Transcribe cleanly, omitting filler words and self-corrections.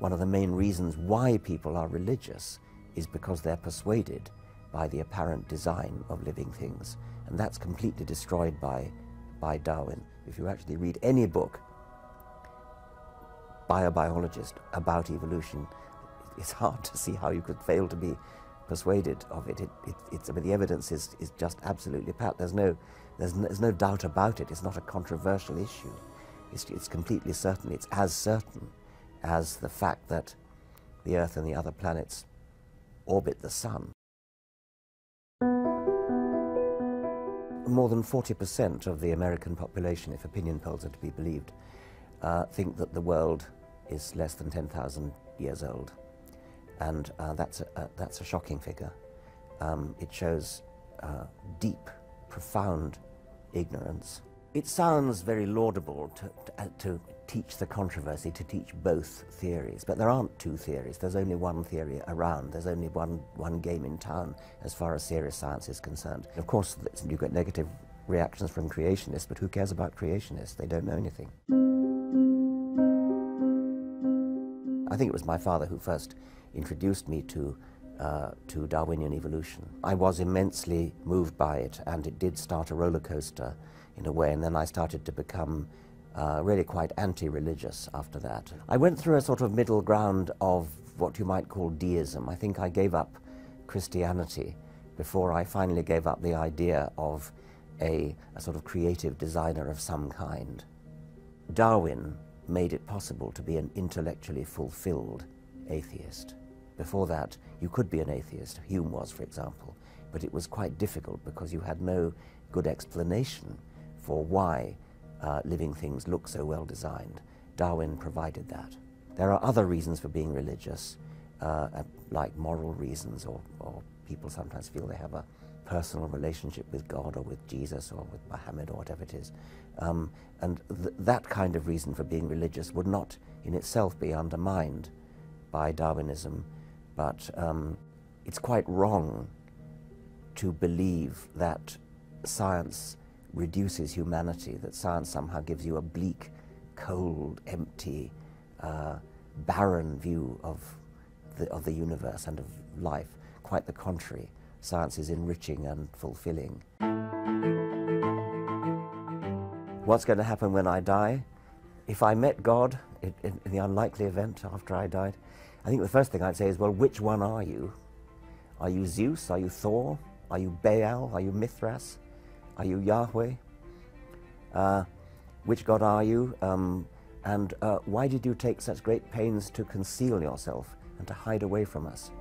one of the main reasons why people are religious is because they're persuaded by the apparent design of living things. And that's completely destroyed by Darwin. If you actually read any book by a biologist about evolution, it's hard to see how you could fail to be persuaded of it. I mean, the evidence is just absolutely pat. There's no doubt about it. It's not a controversial issue. It's completely certain. It's as certain as the fact that the Earth and the other planets orbit the Sun. More than 40% of the American population, if opinion polls are to be believed, think that the world is less than 10,000 years old. And that's a shocking figure. It shows deep, profound ignorance. It sounds very laudable to teach the controversy, to teach both theories, but there aren't two theories. There's only one theory around. There's only one game in town as far as serious science is concerned. Of course, you get negative reactions from creationists, but who cares about creationists? They don't know anything. I think it was my father who first introduced me to Darwinian evolution. I was immensely moved by it, and it did start a roller coaster in a way, and then I started to become really quite anti-religious after that. I went through a sort of middle ground of what you might call deism. I think I gave up Christianity before I finally gave up the idea of a sort of creative designer of some kind. Darwin made it possible to be an intellectually fulfilled atheist. Before that, you could be an atheist, Hume was, for example, but it was quite difficult because you had no good explanation for why living things look so well designed. Darwin provided that. There are other reasons for being religious, like moral reasons, or people sometimes feel they have a personal relationship with God or with Jesus or with Muhammad or whatever it is. And that kind of reason for being religious would not in itself be undermined by Darwinism, but it's quite wrong to believe that science reduces humanity, that science somehow gives you a bleak, cold, empty, barren view of the universe and of life. Quite the contrary. Science is enriching and fulfilling. What's going to happen when I die? If I met God in the unlikely event after I died, I think the first thing I'd say is, well, which one are you? Are you Zeus? Are you Thor? Are you Baal? Are you Mithras? Are you Yahweh? Which God are you? And why did you take such great pains to conceal yourself and to hide away from us?